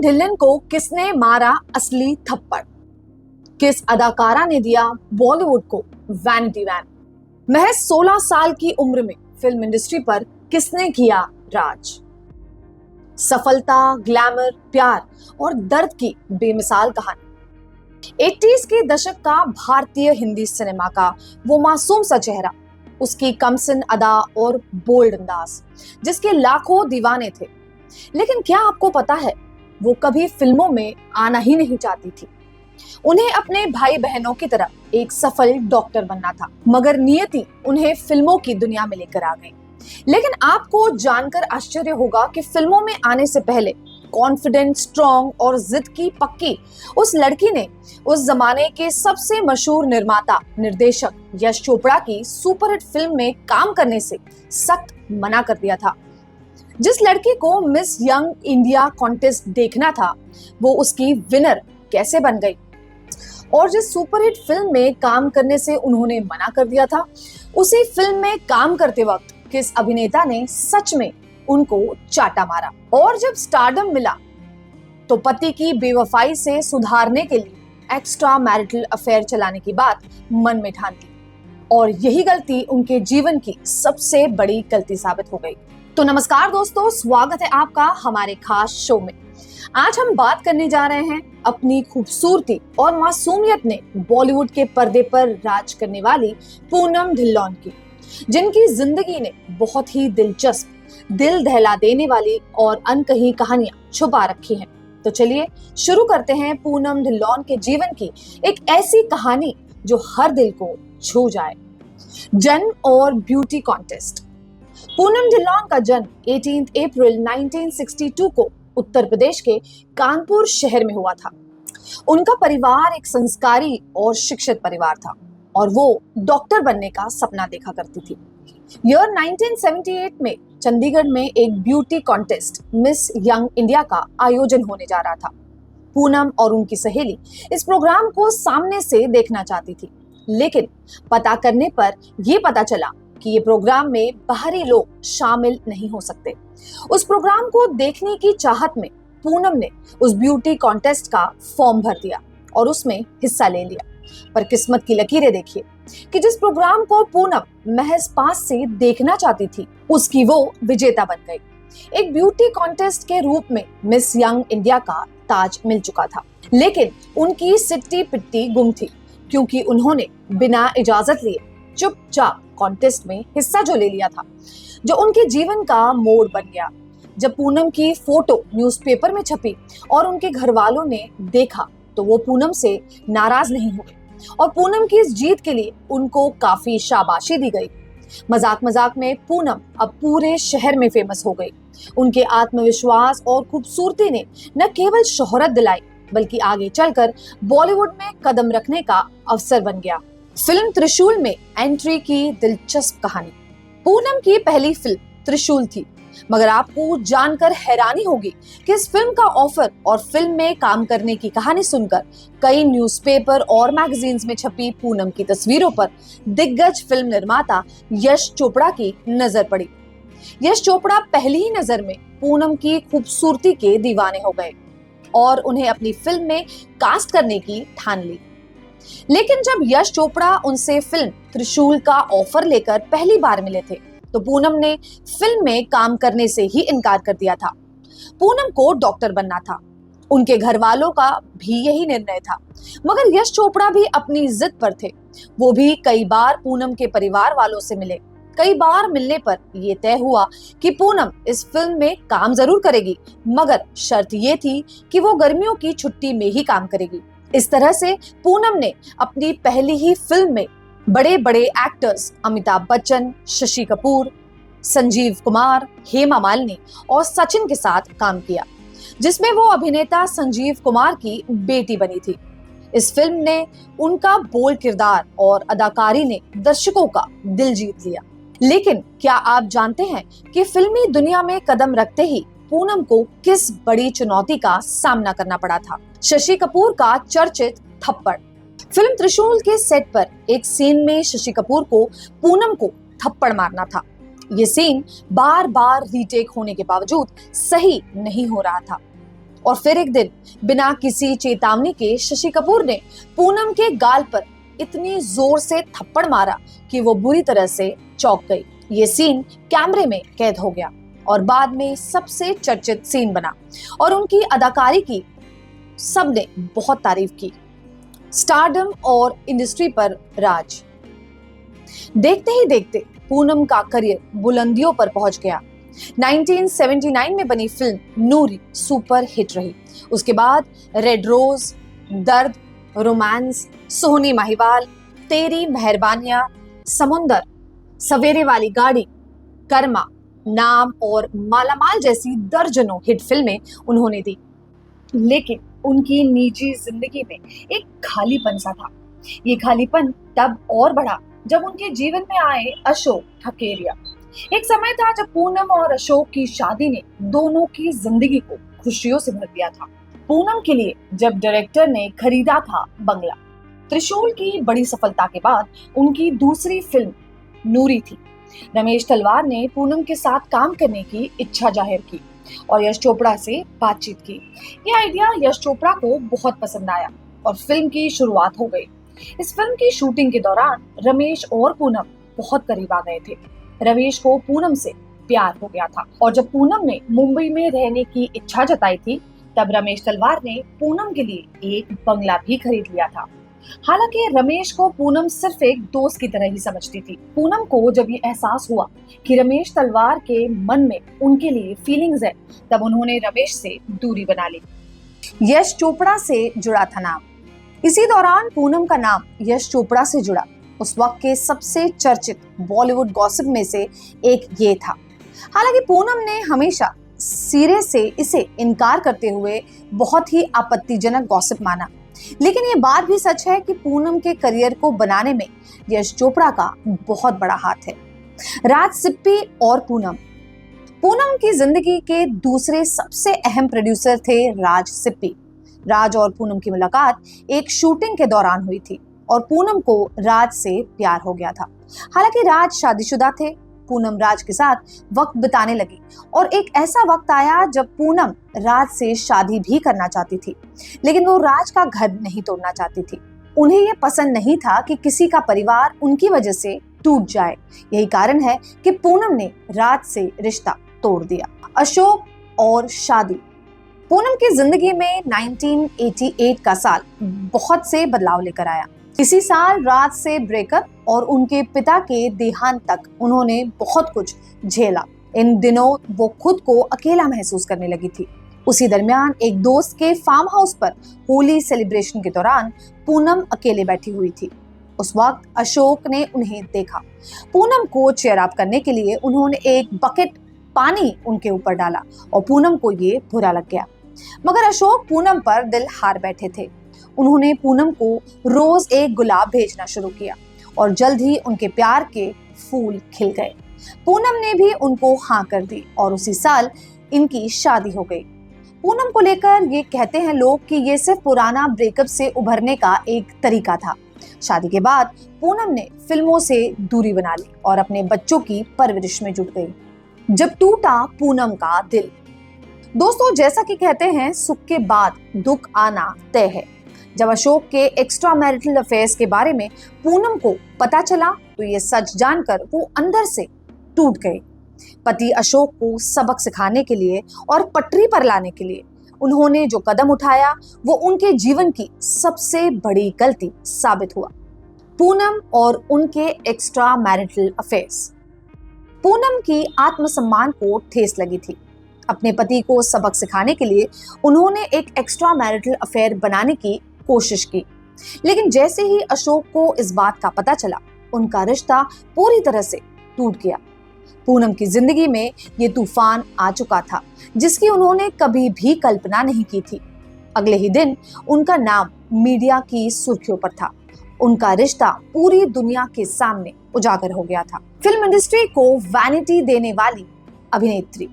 ढिल्लन को किसने मारा असली थप्पड़? किस अदाकारा ने दिया बॉलीवुड को वैनिटी वैन? महज 16 साल की उम्र में फिल्म इंडस्ट्री पर किसने किया राज? सफलता, ग्लैमर, प्यार और दर्द की बेमिसाल कहानी। 80s के दशक का भारतीय हिंदी सिनेमा का वो मासूम सा चेहरा, उसकी कमसिन अदा और बोल्ड अंदाज, जिसके लाखों दीवाने थे। लेकिन क्या आपको पता है, वो कभी फिल्मों में आना ही नहीं चाहती थी। उन्हें अपने भाई बहनों की तरह एक सफल डॉक्टर बनना था, मगर नियति उन्हें फिल्मों की दुनिया में लेकर आ गई। लेकिन आपको जानकर आश्चर्य होगा कि फिल्मों में आने से पहले कॉन्फिडेंट, स्ट्रॉन्ग और जिद की पक्की उस लड़की ने उस जमाने के सबसे मशहूर निर्माता निर्देशक यश चोपड़ा की सुपरहिट फिल्म में काम करने से सख्त मना कर दिया था। जिस लड़की को मिस यंग इंडिया कॉन्टेस्ट देखना था, वो उसकी विनर कैसे बन गई? और जिस सुपरहिट फिल्म में काम करने से उन्होंने मना कर दिया था, उसी फिल्म में काम करते वक्त किस अभिनेता ने सच में उनको चाटा मारा? और जब स्टारडम मिला तो पति की बेवफाई से सुधारने के लिए एक्स्ट्रा मैरिटल अफेयर चलाने की बात मन में ठान ली, और यही गलती उनके जीवन की सबसे बड़ी गलती साबित हो गई। तो नमस्कार दोस्तों, स्वागत है आपका हमारे खास शो में। आज हम बात करने जा रहे हैं अपनी खूबसूरती और मासूमियत ने बॉलीवुड के पर्दे पर राज करने वाली पूनम ढिल्लोन की, जिनकी जिंदगी ने बहुत ही दिलचस्प, दिल दहला देने वाली और अनकही कहानियां छुपा रखी हैं। तो चलिए शुरू करते हैं पूनम ढिल्लोन के जीवन की एक ऐसी कहानी जो हर दिल को छू जाए। जन्म और ब्यूटी कॉन्टेस्ट। पूनम ढिल्लोन का जन्म 18 अप्रैल 1962 को उत्तर प्रदेश के कानपुर शहर में हुआ था। उनका परिवार एक संस्कारी और शिक्षित परिवार था और वो डॉक्टर बनने का सपना देखा करती थी। ईयर 1978 में चंडीगढ़ में एक beauty contest miss young India का आयोजन होने जा रहा था। पूनम और उनकी सहेली इस प्रोग्राम को सामने से देखना चाहती थी, लेकिन पता करने पर यह पता चला कि ये प्रोग्राम में बाहरी लोग शामिल नहीं हो सकते। उस प्रोग्राम को देखने की चाहत में पूनम ने उस ब्यूटी कॉन्टेस्ट का फॉर्म भर दिया और उसमें हिस्सा ले लिया। पर किस्मत की लकीरें देखिए कि जिस प्रोग्राम को पूनम महज पास से देखना चाहती थी, उसकी वो विजेता बन गई। एक ब्यूटी कॉन्टेस्ट के रूप में मिस यंग इंडिया का ताज मिल चुका था, लेकिन उनकी सिट्टी पिट्टी गुम थी, क्योंकि उन्होंने बिना इजाजत लिए चुपचाप कॉन्टेस्ट में हिस्सा जो ले लिया था, जो उनके जीवन का मोड़ बन गया। जब पूनम की फोटो न्यूज़पेपर में छपी और उनके घर वालों ने देखा तो वो पूनम से नाराज नहीं हुए और पूनम की इस जीत के लिए उनको काफी शाबाशी दी गई। मजाक मजाक में पूनम अब पूरे शहर में फेमस हो गई। उनके आत्मविश्वास और खूबसूरती ने न केवल शोहरत दिलाई, बल्कि आगे चलकर बॉलीवुड में कदम रखने का अवसर बन गया। फिल्म त्रिशूल में एंट्री की दिलचस्प कहानी। पूनम की पहली फिल्म त्रिशूल थी, मगर आपको जानकर हैरानी होगी कि इस फिल्म का ऑफर और फिल्म में काम करने की कहानी सुनकर कई न्यूज़पेपर और मैगजीन्स में छपी पूनम की तस्वीरों पर दिग्गज फिल्म निर्माता यश चोपड़ा की नजर पड़ी। यश चोपड़ा पहली ही नजर में पूनम की खूबसूरती के दीवाने हो गए और उन्हें अपनी फिल्म में कास्ट करने की ठान ली। लेकिन जब यश चोपड़ा उनसे फिल्म त्रिशूल का ऑफर लेकर पहली बार मिले थे, तो पूनम ने फिल्म में काम करने से ही इनकार कर दिया था। पूनम को डॉक्टर बनना था, उनके घर वालों का भी यही निर्णय था, मगर यश चोपड़ा भी अपनी जिद पर थे। वो भी कई बार पूनम के परिवार वालों से मिले। कई बार मिलने पर यह तय हुआ कि पूनम इस फिल्म में काम जरूर करेगी, मगर शर्त ये थी कि वो गर्मियों की छुट्टी में ही काम करेगी। इस तरह से पूनम ने अपनी पहली ही फिल्म में बड़े बड़े एक्टर्स अमिताभ बच्चन, शशि कपूर, संजीव कुमार, हेमा मालिनी और सचिन के साथ काम किया, जिसमें वो अभिनेता संजीव कुमार की बेटी बनी थी। इस फिल्म ने उनका बोल्ड किरदार और अदाकारी ने दर्शकों का दिल जीत लिया। लेकिन क्या आप जानते हैं कि फिल्मी दुनिया में कदम रखते ही पूनम को किस बड़ी चुनौती का सामना करना पड़ा था? शशि कपूर का चर्चित थप्पड़। फिल्म त्रिशूल के सेट पर एक सीन में शशि कपूर को पूनम को थप्पड़ मारना था। ये सीन बार बार रीटेक होने के बावजूद सही नहीं हो रहा था और फिर एक दिन बिना किसी चेतावनी के शशि कपूर ने पूनम के गाल पर इतनी जोर से थप्पड़ मारा कि वो बुरी तरह से चौंक गई। ये सीन कैमरे में कैद हो गया और बाद में सबसे चर्चित सीन बना और उनकी अदाकारी की सबने बहुत तारीफ की। स्टारडम और इंडस्ट्री पर राज। देखते ही देखते पूनम का करियर बुलंदियों पर पहुंच गया। 1979 में बनी फिल्म नूरी सुपर हिट रही। उसके बाद रेड रोज, दर्द, रोमांस, सोहनी महिवाल, तेरी मेहरबानियां, समुंदर, सवेरे वाली गाड़ी, कर्मा, नाम और मालामाल जैसी दर्जनों हिट फिल्में उन्होंने दी। लेकिन उनकी निजी जिंदगी में एक खालीपन सा था। ये खालीपन तब और बढ़ा जब उनके जीवन में आए अशोक ठकेरिया। एक समय था जब पूनम और अशोक की शादी ने दोनों की जिंदगी को खुशियों से भर दिया था। पूनम के लिए जब डायरेक्टर ने खरीदा था बंगला। त्रिशूल की बड़ी सफलता के बाद उनकी दूसरी फिल्म नूरी थी। रमेश तलवार ने पूनम के साथ काम करने की इच्छा जाहिर की और यश चोपड़ा से बातचीत की। यह आइडिया यश चोपड़ा को बहुत पसंद आया और फिल्म की शुरुआत हो गई। इस फिल्म की शूटिंग के दौरान रमेश और पूनम बहुत करीब आ गए थे। रमेश को पूनम से प्यार हो गया था और जब पूनम ने मुंबई में रहने की इच्छा जताई थी तब रमेश तलवार ने पूनम के लिए एक बंगला भी खरीद लिया था। हालांकि रमेश को पूनम सिर्फ एक दोस्त की तरह ही समझती थी। पूनम को जब ये एहसास हुआ कि रमेश तलवार के मन में उनके लिए फीलिंग्स है, तब उन्होंने रमेश से दूरी बना ली। यश चोपड़ा से जुड़ा था नाम। इसी दौरान पूनम का नाम यश चोपड़ा से जुड़ा। उस वक्त के सबसे चर्चित बॉलीवुड गॉसिप में से एक ये था। हालांकि पूनम ने हमेशा सिरे से इसे इनकार करते हुए बहुत ही आपत्तिजनक गॉसिप माना। लेकिन ये बात भी सच है कि पूनम के करियर को बनाने में यश चोपड़ा का बहुत बड़ा हाथ है। राज सिप्पी और पूनम। पूनम की जिंदगी के दूसरे सबसे अहम प्रोड्यूसर थे राज सिप्पी। राज और पूनम की मुलाकात एक शूटिंग के दौरान हुई थी और पूनम को राज से प्यार हो गया था। हालांकि राज शादीशुदा थे। पूनम राज के साथ वक्त बिताने लगी और एक ऐसा वक्त आया जब पूनम राज से शादी भी करना चाहती थी, लेकिन वो राज का घर नहीं तोड़ना चाहती थी। उन्हें यह पसंद नहीं था कि किसी का परिवार उनकी वजह से टूट जाए। यही कारण है कि पूनम ने राज से रिश्ता तोड़ दिया। अशोक और शादी। पूनम की जिंदगी में 1988 का साल बहुत से बदलाव लेकर आया। इसी साल राज से ब्रेकअप और उनके पिता के देहांत तक उन्होंने बहुत कुछ झेला। इन दिनों वो खुद को अकेला महसूस करने लगी थी। उसी दरमियान एक दोस्त के फार्म हाउस पर होली सेलिब्रेशन के दौरान पूनम अकेले बैठी हुई थी। उस वक्त अशोक ने उन्हें देखा। पूनम को चीयर अप करने के लिए उन्होंने एक बकेट पानी उनके ऊपर डाला और पूनम को ये बुरा लग गया, मगर अशोक पूनम पर दिल हार बैठे थे। उन्होंने पूनम को रोज एक गुलाब भेजना शुरू किया और जल्द ही उनके प्यार के फूल खिल गए। पूनम ने भी उनको हाँ कर दी और उसी साल इनकी शादी हो गई। पूनम को लेकर ये कहते हैं लोग कि ये सिर्फ पुराना ब्रेकअप से उभरने का एक तरीका था। शादी के बाद पूनम ने फिल्मों से दूरी बना ली और अपने बच्चों की परवरिश में जुट गई। जब टूटा पूनम का दिल। दोस्तों, जैसा कि कहते हैं सुख के बाद दुख आना तय है। जब अशोक के एक्स्ट्रा मैरिटल अफेयर्स के बारे में पूनम को पता चला तो ये सच जानकर वो अंदर से टूट गए। पति अशोक को सबक सिखाने के लिए और पटरी पर लाने के लिए उन्होंने जो कदम उठाया वो उनके जीवन की सबसे बड़ी गलती साबित हुआ। पूनम और उनके एक्स्ट्रा मैरिटल अफेयर्स। पूनम की आत्मसम्मान को ठेस लगी थी। अपने पति को सबक सिखाने के लिए उन्होंने एक एक्स्ट्रा मैरिटल अफेयर बनाने की कोशिश की, लेकिन जैसे ही अशोक को इस बात का पता चला उनका रिश्ता पूरी तरह से टूट गया। पूनम की जिंदगी में ये तूफान आ चुका था जिसकी उन्होंने कभी भी कल्पना नहीं की थी। अगले ही दिन उनका नाम मीडिया की सुर्खियों पर था। उनका रिश्ता पूरी दुनिया के सामने उजागर हो गया था। फिल्म इंडस्ट्री को वैनिटी देने वाली अभिनेत्री।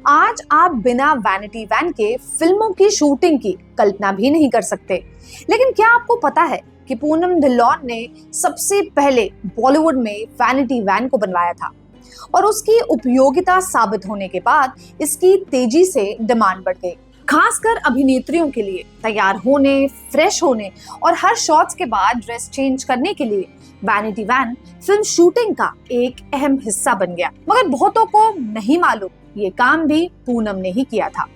आज आप बिना वैनिटी वैन के फिल्मों की शूटिंग की कल्पना भी नहीं कर सकते, लेकिन क्या आपको पता है कि पूनम ढिल्लोन ने सबसे पहले बॉलीवुड में वैनिटी वैन को बनवाया था और उसकी उपयोगिता साबित होने के बाद इसकी तेजी से डिमांड बढ़ गई। खासकर अभिनेत्रियों के लिए तैयार होने, फ्रेश होने और हर शॉट्स के बाद ड्रेस चेंज करने के लिए वैनिटी वैन फिल्म शूटिंग का एक अहम हिस्सा बन गया। मगर बहुतों को नहीं मालूम ये काम भी पूनम ने ही किया था।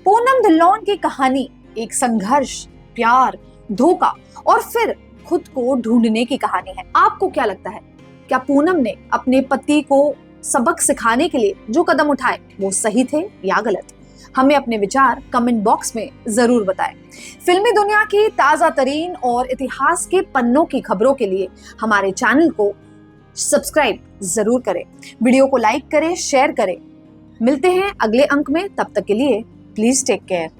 पूनम ढिल्लोन की कहानी एक संघर्ष, प्यार, धोखा और फिर खुद को ढूंढने की कहानी है। आपको क्या लगता है, क्या पूनम ने अपने पति को सबक सिखाने के लिए जो कदम उठाए वो सही थे या गलत? हमें अपने विचार कमेंट बॉक्स में जरूर बताएं। फिल्मी दुनिया की ताजा तरीन और इतिहास के पन्नों की खबरों के लिए हमारे चैनल को सब्सक्राइब जरूर करें, वीडियो को लाइक करें, शेयर करें। मिलते हैं अगले अंक में, तब तक के लिए प्लीज टेक केयर।